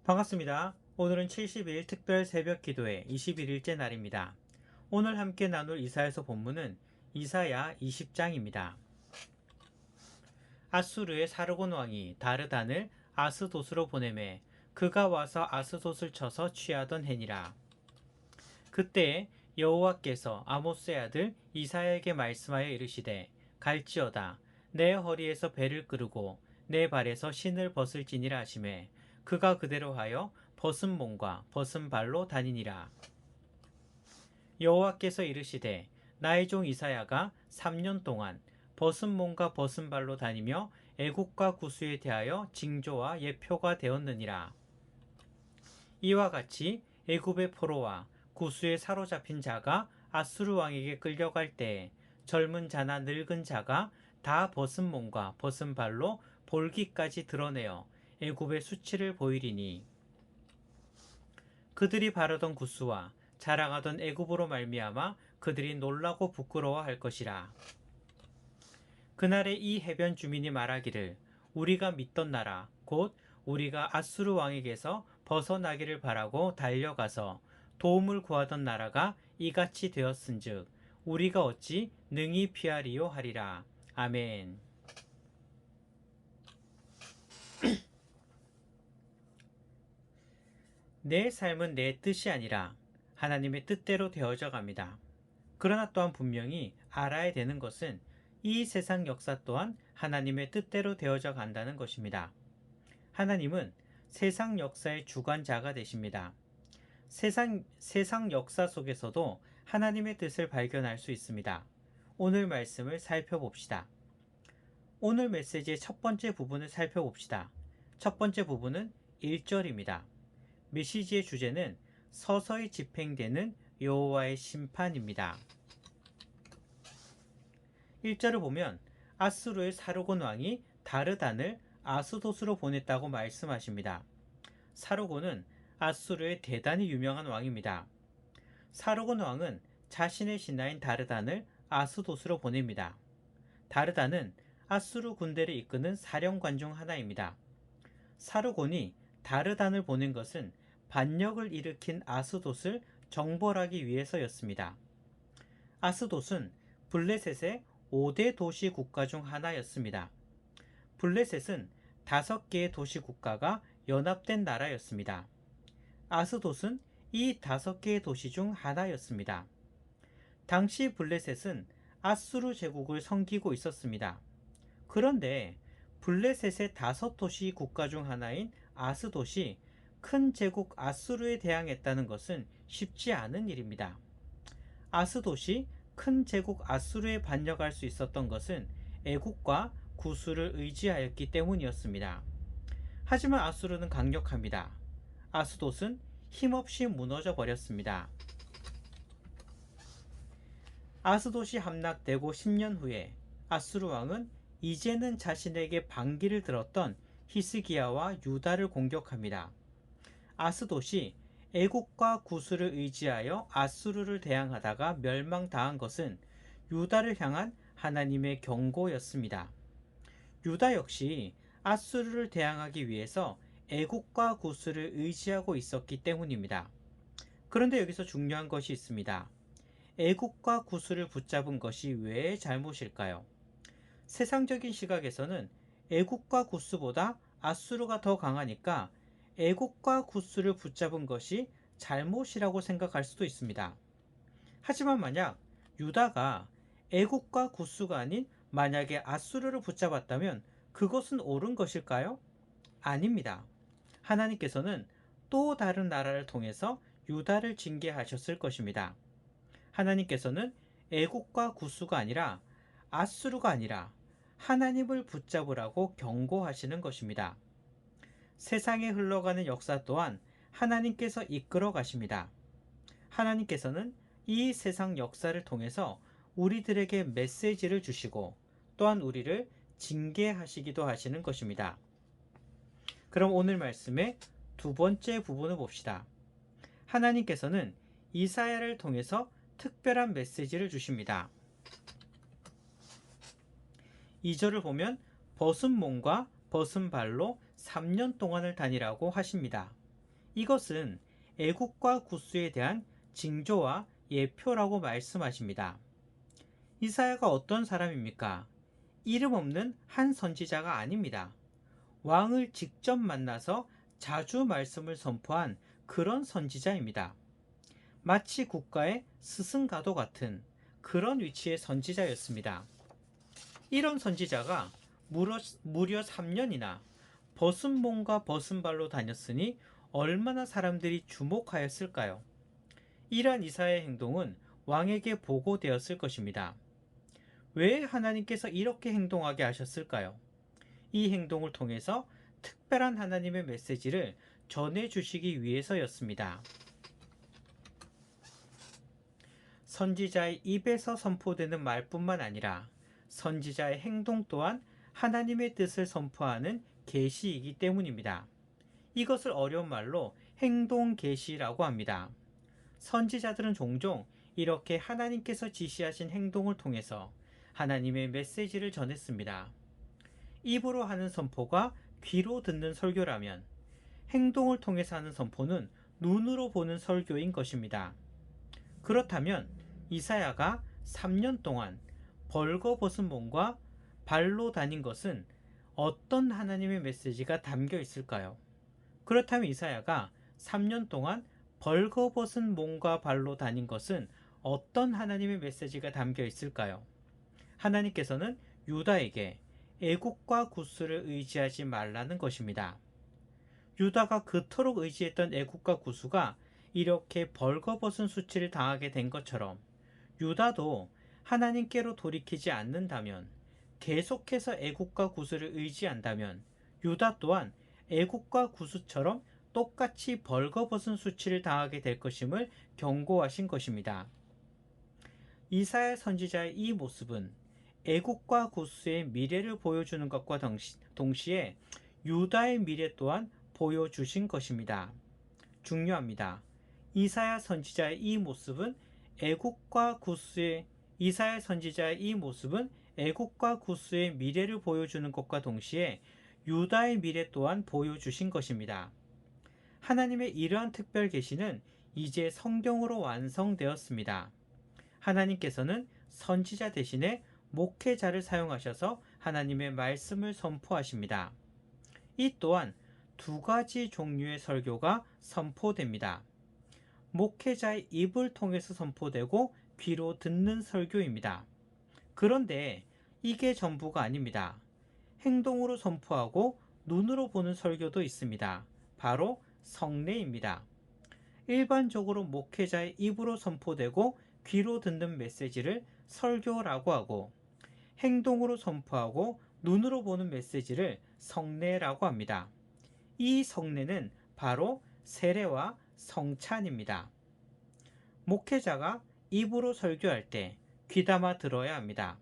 반갑습니다. 오늘은 70일 특별 새벽 기도회 21일째 날입니다. 오늘 함께 나눌 이사야서 본문은 이사야 20장입니다. 아수르의 사르곤 왕이 다르단을 아스돗으로 보내매 그가 와서 아스돗을 쳐서 취하던 해니라. 그때 여호와께서 아모스의 아들 이사야에게 말씀하여 이르시되 갈지어다 내 허리에서 배를 끄르고 내 발에서 신을 벗을지니라 하시매 그가 그대로 하여 벗은 몸과 벗은 발로 다니니라. 여호와께서 이르시되 나의 종 이사야가 3년 동안 벗은 몸과 벗은 발로 다니며 애국과 구수에 대하여 징조와 예표가 되었느니라. 이와 같이 애굽의 포로와 구수에 사로잡힌 자가 아수르 왕에게 끌려갈 때에 젊은 자나 늙은 자가 다 벗은 몸과 벗은 발로 볼기까지 드러내어 애굽의 수치를 보이리니 그들이 바르던 구스와 자랑하던 애굽으로 말미암아 그들이 놀라고 부끄러워할 것이라. 그날에 이 해변 주민이 말하기를 우리가 믿던 나라 곧 우리가 아수르 왕에게서 벗어나기를 바라고 달려가서 도움을 구하던 나라가 이같이 되었은즉 우리가 어찌 능히 피하리요 하리라. 아멘. 내 삶은 내 뜻이 아니라 하나님의 뜻대로 되어져 갑니다. 그러나 또한 분명히 알아야 되는 것은 이 세상 역사 또한 하나님의 뜻대로 되어져 간다는 것입니다. 하나님은 세상 역사의 주관자가 되십니다. 세상 역사 속에서도 하나님의 뜻을 발견할 수 있습니다. 오늘 말씀을 살펴봅시다. 오늘 메시지의 첫 번째 부분을 살펴봅시다. 첫 번째 부분은 1절입니다. 메시지의 주제는 서서히 집행되는 여호와의 심판입니다. 1절을 보면 아수르의 사르곤 왕이 다르단을 아스돗으로 보냈다고 말씀하십니다. 사르곤은 아수르의 대단히 유명한 왕입니다. 사르곤 왕은 자신의 신하인 다르단을 아스돗으로 보냅니다. 다르단은 아수르 군대를 이끄는 사령관 중 하나입니다. 사르곤이 다르단을 보낸 것은 반역을 일으킨 아스돗을 정벌하기 위해서였습니다. 아스돗은 블레셋의 5대 도시 국가 중 하나였습니다. 블레셋은 5개의 도시 국가가 연합된 나라였습니다. 아스돗은 이 5개의 도시 중 하나였습니다. 당시 블레셋은 아수르 제국을 섬기고 있었습니다. 그런데 블레셋의 5도시 국가 중 하나인 아스돗이 큰 제국 아수르에 대항했다는 것은 쉽지 않은 일입니다. 아스돗이 큰 제국 아수르에 반역할 수 있었던 것은 애국과 구수를 의지하였기 때문이었습니다. 하지만 아수르는 강력합니다. 아스돗은 힘없이 무너져 버렸습니다. 아스돗이 함락되고 10년 후에 아수르 왕은 이제는 자신에게 반기를 들었던 히스기야와 유다를 공격합니다. 아스돗이 애국과 구수를 의지하여 아수르를 대항하다가 멸망당한 것은 유다를 향한 하나님의 경고였습니다. 유다 역시 아수르를 대항하기 위해서 애국과 구수를 의지하고 있었기 때문입니다. 그런데 여기서 중요한 것이 있습니다. 애국과 구수를 붙잡은 것이 왜 잘못일까요? 세상적인 시각에서는 애국과 구스보다 아수르가 더 강하니까 애국과 구스를 붙잡은 것이 잘못이라고 생각할 수도 있습니다. 하지만 만약 유다가 애국과 구스가 아닌 만약에 아수르를 붙잡았다면 그것은 옳은 것일까요? 아닙니다. 하나님께서는 또 다른 나라를 통해서 유다를 징계하셨을 것입니다. 하나님께서는 애국과 구스가 아니라 아수르가 아니라 하나님을 붙잡으라고 경고하시는 것입니다. 세상에 흘러가는 역사 또한 하나님께서 이끌어 가십니다. 하나님께서는 이 세상 역사를 통해서 우리들에게 메시지를 주시고 또한 우리를 징계하시기도 하시는 것입니다. 그럼 오늘 말씀의 두 번째 부분을 봅시다. 하나님께서는 이사야를 통해서 특별한 메시지를 주십니다. 2절을 보면 벗은 몸과 벗은 발로 3년 동안을 다니라고 하십니다. 이것은 애국과 구수에 대한 징조와 예표라고 말씀하십니다. 이사야가 어떤 사람입니까? 이름 없는 한 선지자가 아닙니다. 왕을 직접 만나서 자주 말씀을 선포한 그런 선지자입니다. 마치 국가의 스승과도 같은 그런 위치의 선지자였습니다. 이런 선지자가 무려 3년이나 벗은 몸과 벗은 발로 다녔으니 얼마나 사람들이 주목하였을까요? 이러한 이사야의 행동은 왕에게 보고되었을 것입니다. 왜 하나님께서 이렇게 행동하게 하셨을까요? 이 행동을 통해서 특별한 하나님의 메시지를 전해주시기 위해서였습니다. 선지자의 입에서 선포되는 말뿐만 아니라 선지자의 행동 또한 하나님의 뜻을 선포하는 계시이기 때문입니다. 이것을 어려운 말로 행동 계시라고 합니다. 선지자들은 종종 이렇게 하나님께서 지시하신 행동을 통해서 하나님의 메시지를 전했습니다. 입으로 하는 선포가 귀로 듣는 설교라면 행동을 통해서 하는 선포는 눈으로 보는 설교인 것입니다. 그렇다면 이사야가 3년 동안 벌거벗은 몸과 발로 다닌 것은 어떤 하나님의 메시지가 담겨 있을까요? 그렇다면 이사야가 3년 동안 벌거벗은 몸과 발로 다닌 것은 어떤 하나님의 메시지가 담겨 있을까요? 하나님께서는 유다에게 애국과 구스를 의지하지 말라는 것입니다. 유다가 그토록 의지했던 애국과 구스가 이렇게 벌거벗은 수치를 당하게 된 것처럼 유다도 하나님께로 돌이키지 않는다면, 계속해서 애국과 구스를 의지한다면 유다 또한 애국과 구스처럼 똑같이 벌거벗은 수치를 당하게 될 것임을 경고하신 것입니다. 이사야 선지자의 이 모습은 애국과 구스의 미래를 보여주는 것과 동시에 유다의 미래 또한 보여주신 것입니다. 중요합니다. 이사야 선지자의 이 모습은 이사야 선지자의 이 모습은 애국과 구스의 미래를 보여주는 것과 동시에 유다의 미래 또한 보여주신 것입니다. 하나님의 이러한 특별 계시는 이제 성경으로 완성되었습니다. 하나님께서는 선지자 대신에 목회자를 사용하셔서 하나님의 말씀을 선포하십니다. 이 또한 두 가지 종류의 설교가 선포됩니다. 목회자의 입을 통해서 선포되고 귀로 듣는 설교입니다. 그런데 이게 전부가 아닙니다. 행동으로 선포하고 눈으로 보는 설교도 있습니다. 바로 성례입니다. 일반적으로 목회자의 입으로 선포되고 귀로 듣는 메시지를 설교라고 하고, 행동으로 선포하고 눈으로 보는 메시지를 성례라고 합니다. 이 성례는 바로 세례와 성찬입니다. 목회자가 입으로 설교할 때 귀담아 들어야 합니다.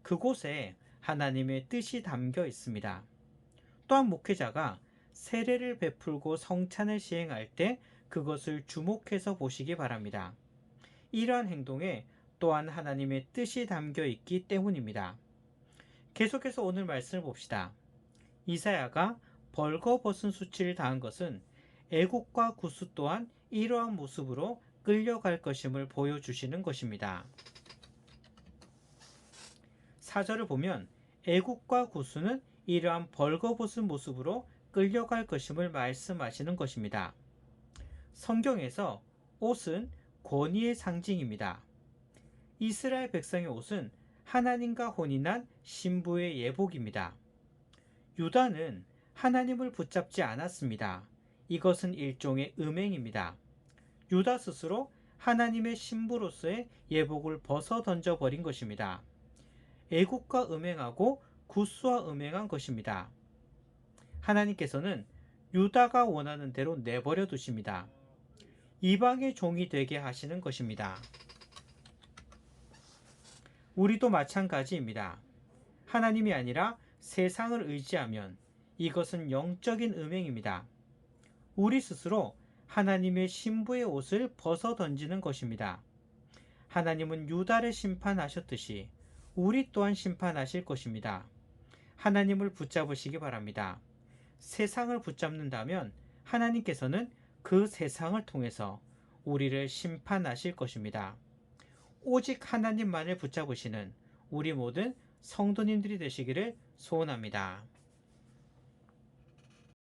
그곳에 하나님의 뜻이 담겨 있습니다. 또한 목회자가 세례를 베풀고 성찬을 시행할 때 그것을 주목해서 보시기 바랍니다. 이러한 행동에 또한 하나님의 뜻이 담겨 있기 때문입니다. 계속해서 오늘 말씀을 봅시다. 이사야가 벌거벗은 수치를 당한 것은 애국과 구스 또한 이러한 모습으로 끌려갈 것임을 보여주시는 것입니다. 4절을 보면 애국과 구스는 이러한 벌거벗은 모습으로 끌려갈 것임을 말씀하시는 것입니다. 성경에서 옷은 권위의 상징입니다. 이스라엘 백성의 옷은 하나님과 혼인한 신부의 예복입니다. 유다는 하나님을 붙잡지 않았습니다. 이것은 일종의 음행입니다. 유다 스스로 하나님의 신부로서의 예복을 벗어 던져버린 것입니다. 애국과 음행하고 구스와 음행한 것입니다. 하나님께서는 유다가 원하는 대로 내버려 두십니다. 이방의 종이 되게 하시는 것입니다. 우리도 마찬가지입니다. 하나님이 아니라 세상을 의지하면 이것은 영적인 음행입니다. 우리 스스로 하나님의 신부의 옷을 벗어 던지는 것입니다. 하나님은 유다를 심판하셨듯이 우리 또한 심판하실 것입니다. 하나님을 붙잡으시기 바랍니다. 세상을 붙잡는다면 하나님께서는 그 세상을 통해서 우리를 심판하실 것입니다. 오직 하나님만을 붙잡으시는 우리 모든 성도님들이 되시기를 소원합니다.